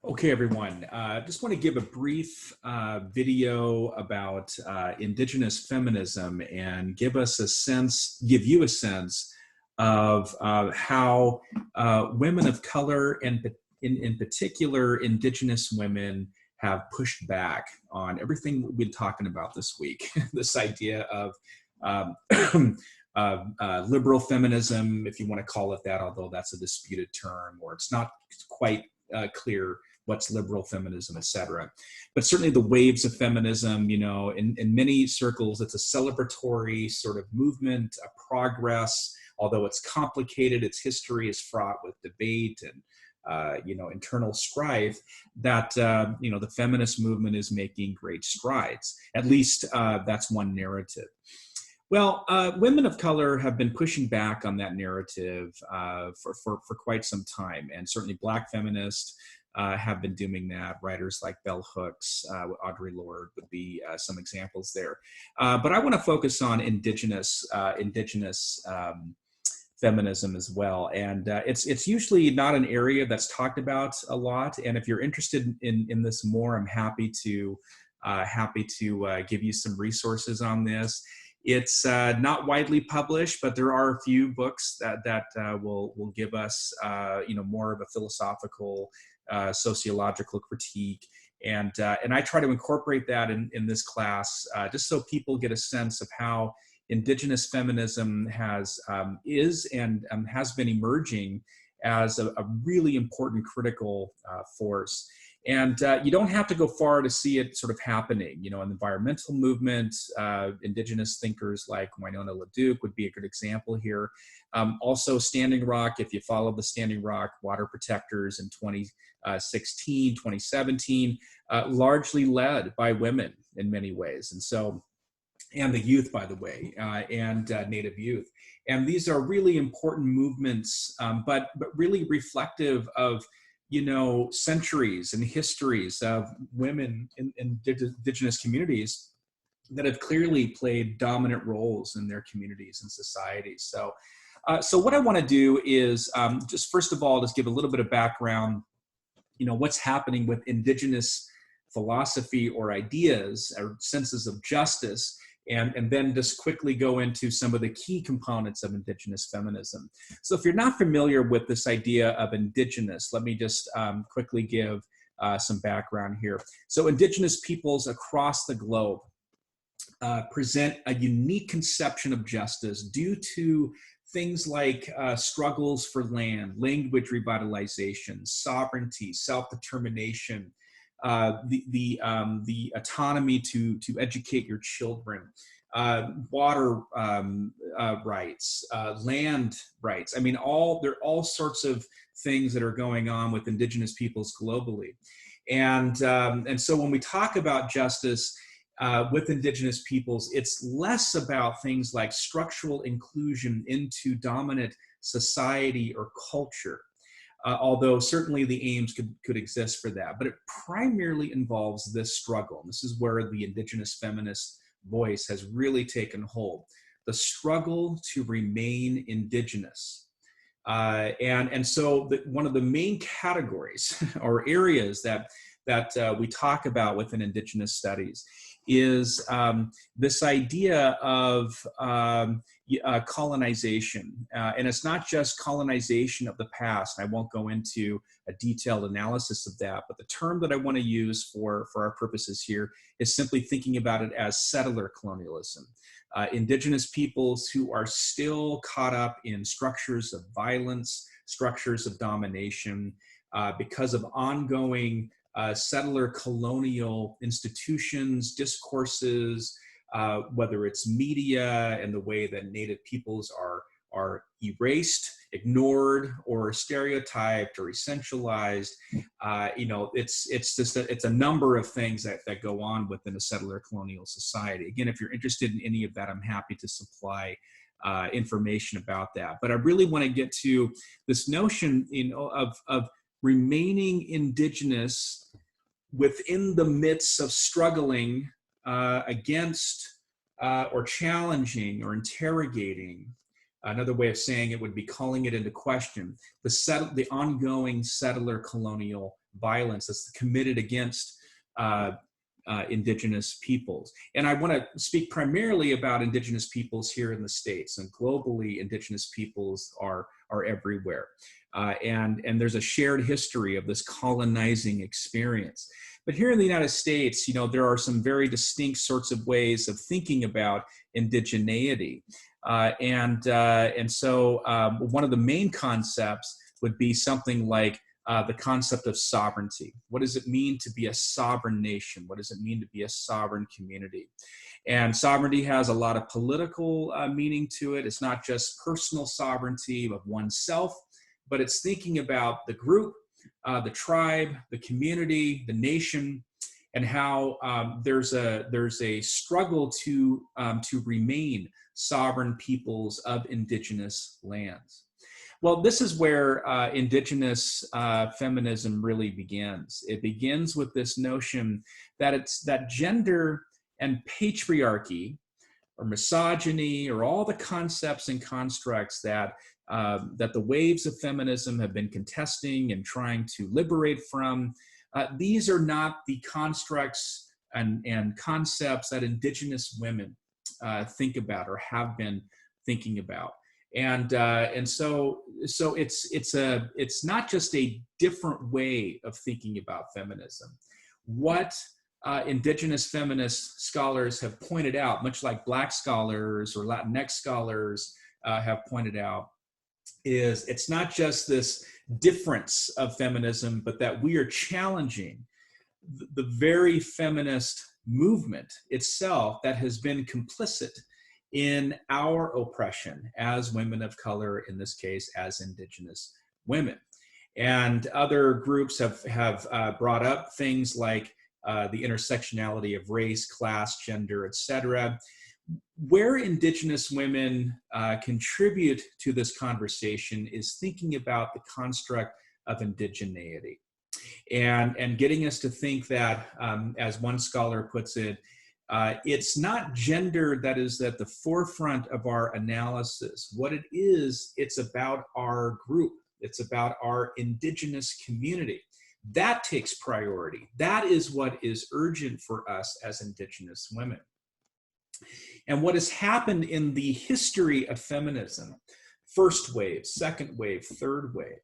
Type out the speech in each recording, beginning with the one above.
Okay, everyone. Just want to give a brief video about Indigenous feminism and give you a sense of how women of color and in particular Indigenous women have pushed back on everything we've been talking about this week. This idea of um, liberal feminism, if you want to call it that, although that's a disputed term, or it's not quite clear what's liberal feminism, etc. But certainly the waves of feminism, in many circles, it's a celebratory sort of movement, a progress, although it's complicated, its history is fraught with debate and internal strife, that the feminist movement is making great strides. At least that's one narrative. Well, women of color have been pushing back on that narrative for quite some time, and certainly Black feminists have been doing that. Writers like Bell Hooks, Audre Lorde would be some examples there. But I want to focus on indigenous feminism as well, and it's usually not an area that's talked about a lot. And if you're interested in this more, I'm happy to give you some resources on this. It's not widely published, but there are a few books that will give us more of a philosophical, sociological critique, and I try to incorporate that in this class just so people get a sense of how Indigenous feminism has been emerging as a really important critical force. And you don't have to go far to see it sort of happening. An environmental movement, Indigenous thinkers like Winona LaDuke would be a good example here. Also Standing Rock, if you follow the Standing Rock water protectors in 2016, 2017, largely led by women in many ways. And the youth, by the way, and Native youth. And these are really important movements, but really reflective of centuries and histories of women in Indigenous communities that have clearly played dominant roles in their communities and societies. So what I want to do is just first of all, just give a little bit of background, what's happening with Indigenous philosophy or ideas or senses of justice, and then just quickly go into some of the key components of Indigenous feminism. So if you're not familiar with this idea of Indigenous, let me just quickly give some background here. So Indigenous peoples across the globe present a unique conception of justice due to things like struggles for land, language revitalization, sovereignty, self-determination, the autonomy to educate your children, water rights, land rights. I mean, there are all sorts of things that are going on with Indigenous peoples globally, and so when we talk about justice with Indigenous peoples, it's less about things like structural inclusion into dominant society or culture. Although certainly the aims could exist for that, but it primarily involves this struggle. And this is where the Indigenous feminist voice has really taken hold: the struggle to remain Indigenous. And so one of the main categories or areas that we talk about within Indigenous studies is this idea of colonization. And it's not just colonization of the past. I won't go into a detailed analysis of that, but the term that I want to use for our purposes here is simply thinking about it as settler colonialism. Indigenous peoples who are still caught up in structures of violence, structures of domination, because of ongoing settler colonial institutions, discourses, whether it's media and the way that Native peoples are erased, ignored, or stereotyped or essentialized. It's a number of things that go on within a settler colonial society. Again, if you're interested in any of that, I'm happy to supply information about that. But I really want to get to this notion, of remaining Indigenous within the midst of struggling against or challenging or interrogating. Another way of saying it would be calling it into question the ongoing settler colonial violence that's committed against Indigenous peoples. And I want to speak primarily about Indigenous peoples here in the States, and globally, Indigenous peoples are everywhere. And there's a shared history of this colonizing experience. But here in the United States, you know, there are some very distinct sorts of ways of thinking about indigeneity. And so one of the main concepts would be something like the concept of sovereignty. What does it mean to be a sovereign nation? What does it mean to be a sovereign community? And sovereignty has a lot of political meaning to it. It's not just personal sovereignty of oneself, but it's thinking about the group, the tribe, the community, the nation, and how there's a struggle to remain sovereign peoples of indigenous lands. Well, this is where indigenous feminism really begins. It begins with this notion that gender and patriarchy, or misogyny, or all the concepts and constructs that the waves of feminism have been contesting and trying to liberate from, these are not the constructs and concepts that indigenous women think about or have been thinking about. And so it's not just a different way of thinking about feminism. What indigenous feminist scholars have pointed out, much like Black scholars or Latinx scholars have pointed out, is it's not just this difference of feminism, but that we are challenging the very feminist movement itself that has been complicit in our oppression as women of color, in this case, as indigenous women. And other groups have brought up things like the intersectionality of race, class, gender, etc. Where indigenous women contribute to this conversation is thinking about the construct of indigeneity and getting us to think that, as one scholar puts it, it's not gender that is at the forefront of our analysis. What it is, it's about our group. It's about our indigenous community. That takes priority. That is what is urgent for us as indigenous women. And what has happened in the history of feminism, first wave, second wave, third wave,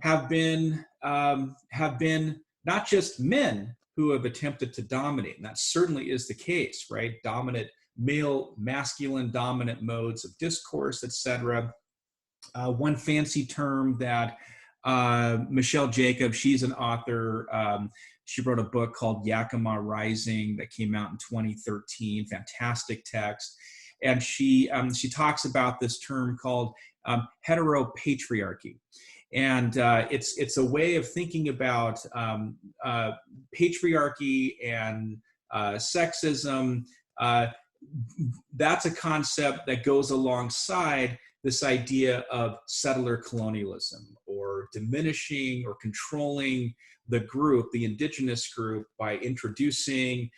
have been not just men who have attempted to dominate, and that certainly is the case, right? Dominant male, masculine dominant modes of discourse, etc. One fancy term that Michelle Jacobs, she's an author. She wrote a book called Yakima Rising that came out in 2013. Fantastic text, and she talks about this term called heteropatriarchy. And it's a way of thinking about patriarchy and sexism. That's a concept that goes alongside this idea of settler colonialism, or diminishing or controlling the group, the indigenous group, by introducing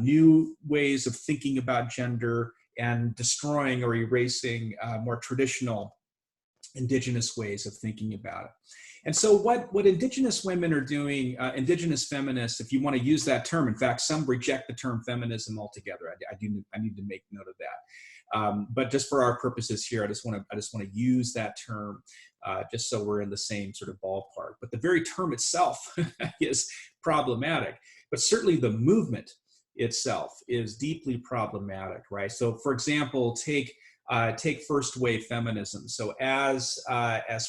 new ways of thinking about gender and destroying or erasing more traditional indigenous ways of thinking about it. And so what indigenous women are doing, indigenous feminists, if you want to use that term, in fact, some reject the term feminism altogether. I need to make note of that. But just for our purposes here, I just want to use that term just so we're in the same sort of ballpark. But the very term itself is problematic. But certainly the movement itself is deeply problematic, right? So, for example, take first wave feminism. So as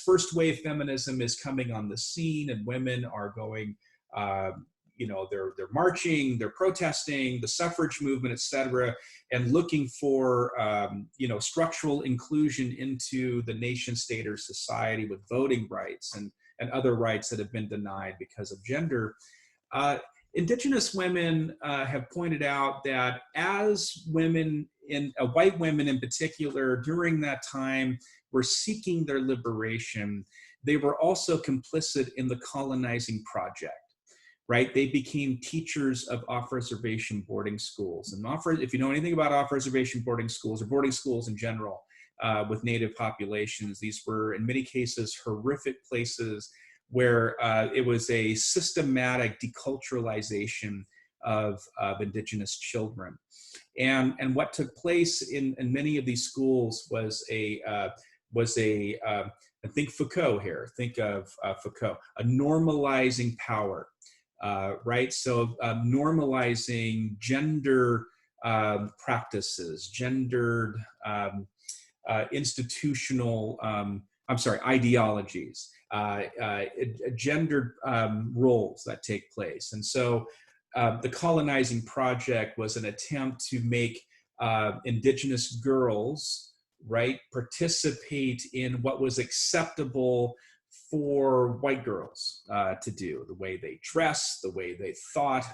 first wave feminism is coming on the scene and women are going, they're marching, they're protesting, the suffrage movement, et cetera, and looking for, structural inclusion into the nation state or society with voting rights and other rights that have been denied because of gender. Indigenous women have pointed out that as women, white women in particular, during that time were seeking their liberation, they were also complicit in the colonizing project, right? They became teachers of off-reservation boarding schools. And if you know anything about off-reservation boarding schools, or boarding schools in general with Native populations, these were in many cases horrific places where it was a systematic deculturalization of Indigenous children. And what took place in many of these schools was and think Foucault here, think of Foucault, a normalizing power, right? So normalizing gender practices, gendered institutional, ideologies, gendered roles that take place. And so the colonizing project was an attempt to make Indigenous girls, right, participate in what was acceptable for white girls to do, the way they dress, the way they thought,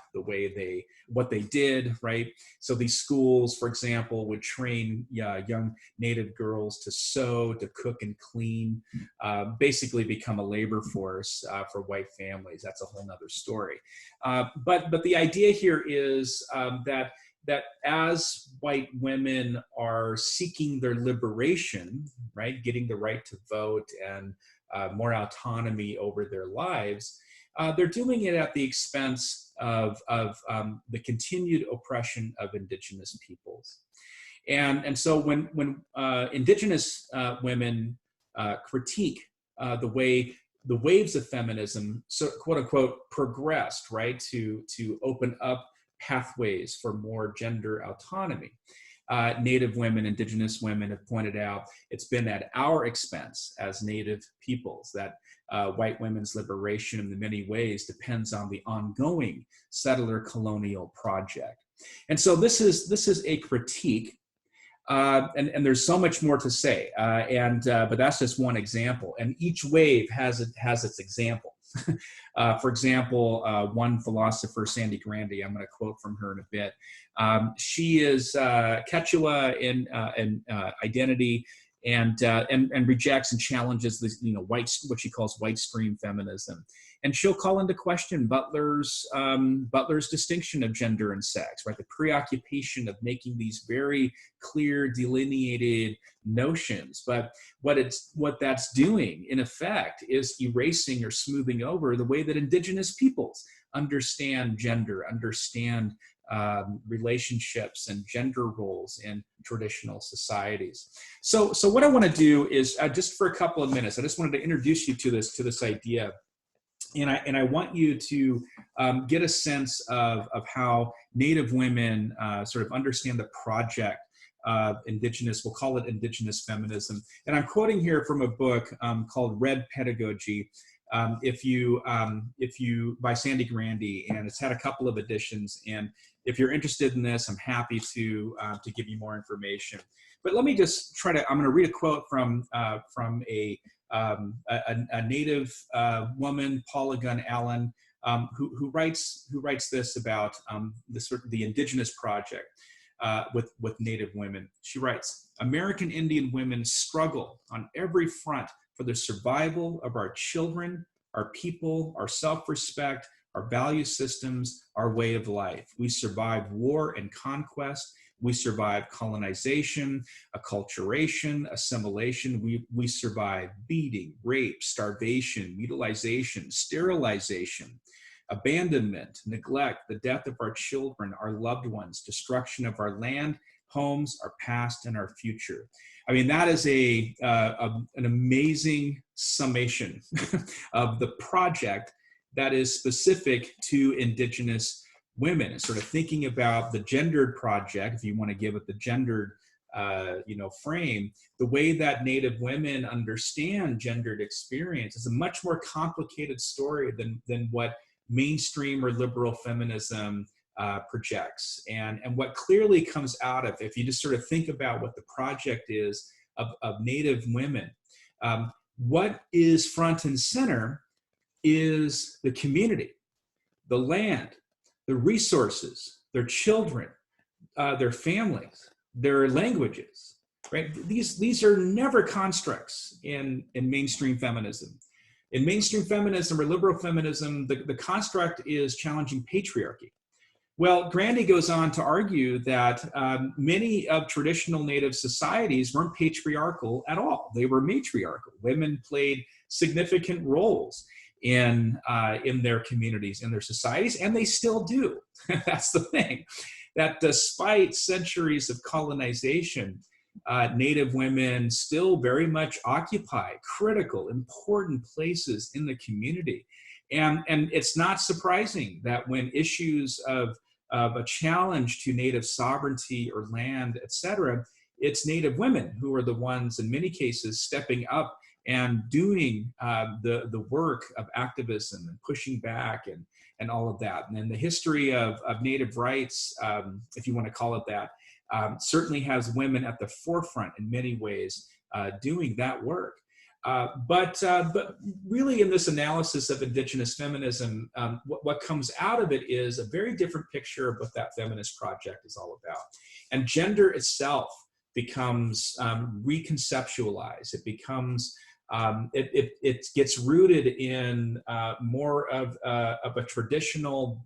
what they did, right? So these schools, for example, would train young Native girls to sew, to cook and clean, basically become a labor force for white families. That's a whole nother story. But the idea here is that as white women are seeking their liberation, right, getting the right to vote and more autonomy over their lives, they're doing it at the expense of the continued oppression of Indigenous peoples. And so when Indigenous women critique the way the waves of feminism, so quote unquote, progressed, right, to open up pathways for more gender autonomy. Native women, Indigenous women have pointed out it's been at our expense as Native peoples that white women's liberation in many ways depends on the ongoing settler colonial project. And so this is a critique, and there's so much more to say, but that's just one example. And each wave has its example. For example, one philosopher, Sandy Grandy, I'm going to quote from her in a bit. She is Quechua in identity, and rejects and challenges this, what she calls white stream feminism. And she'll call into question Butler's distinction of gender and sex, right? The preoccupation of making these very clear, delineated notions. But what that's doing, in effect, is erasing or smoothing over the way that Indigenous peoples understand gender, understand relationships and gender roles in traditional societies. So what I want to do is just for a couple of minutes, I just wanted to introduce you to this idea. And I want you to get a sense of how Native women sort of understand the project of Indigenous, we'll call it Indigenous feminism. And I'm quoting here from a book called Red Pedagogy, by Sandy Grandy, and it's had a couple of editions. And if you're interested in this, I'm happy to give you more information. But let me just I'm going to read a quote from a Native woman, Paula Gunn Allen, who writes this about the Indigenous project with Native women. She writes, "American Indian women struggle on every front for the survival of our children, our people, our self-respect, our value systems, our way of life. We survived war and conquest. We survived colonization, acculturation, assimilation. We survived beating, rape, starvation, mutilization, sterilization, abandonment, neglect, the death of our children, our loved ones, destruction of our land, homes, our past, and our future." I mean, that is an amazing summation of the project that is specific to Indigenous women, and sort of thinking about the gendered project, if you want to give it the gendered frame. The way that Native women understand gendered experience is a much more complicated story than what mainstream or liberal feminism projects. And what clearly comes out of, if you just sort of think about what the project is of Native women, what is front and center is the community, the land, the resources, their children, their families, their languages, right? These are never constructs in mainstream feminism. In mainstream feminism or liberal feminism, the construct is challenging patriarchy. Well, Grandy goes on to argue that many of traditional Native societies weren't patriarchal at all. They were matriarchal. Women played significant roles. in their communities, in their societies, and they still do. That's the thing, that despite centuries of colonization, Native women still very much occupy critical, important places in the community. And it's not surprising that when issues of a challenge to Native sovereignty or land, et cetera, it's Native women who are the ones, in many cases, stepping up and doing the work of activism and pushing back and all of that. And then the history of Native rights, if you want to call it that, certainly has women at the forefront in many ways doing that work. But really, in this analysis of Indigenous feminism, what comes out of it is a very different picture of what that feminist project is all about. And gender itself becomes reconceptualized. It becomes it gets rooted in more of a traditional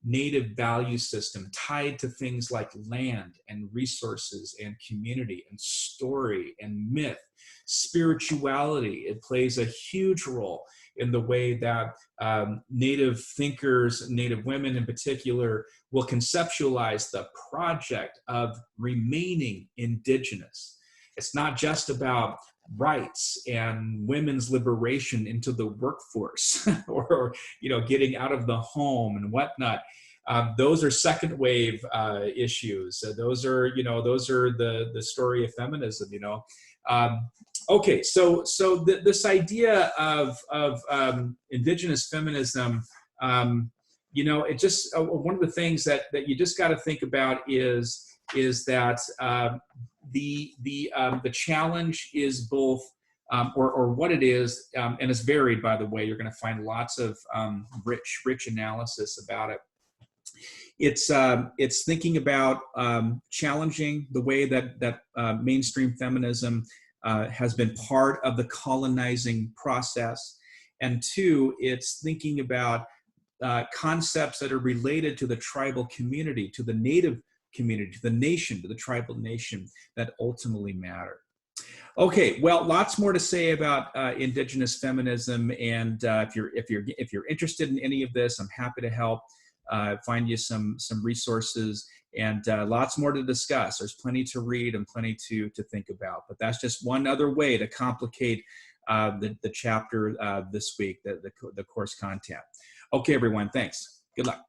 Native value system tied to things like land and resources and community and story and myth, spirituality. It plays a huge role in the way that Native thinkers, Native women in particular, will conceptualize the project of remaining Indigenous. It's not just about rights and women's liberation into the workforce or getting out of the home and whatnot. Those are second wave issues. Those are the story of feminism. Okay, so this idea of Indigenous feminism, it just one of the things that you just got to think about is that the challenge is both, or what it is, and it's varied, by the way. You're going to find lots of rich analysis about it. It's thinking about challenging the way that mainstream feminism has been part of the colonizing process, and two, it's thinking about concepts that are related to the tribal community, to the Native community, to the nation, to the tribal nation that ultimately matter. Okay, well, lots more to say about Indigenous feminism, and if you're interested in any of this, I'm happy to help find you some resources, and lots more to discuss. There's plenty to read and plenty to think about, but that's just one other way to complicate the chapter this week, the course content. Okay, everyone, thanks. Good luck.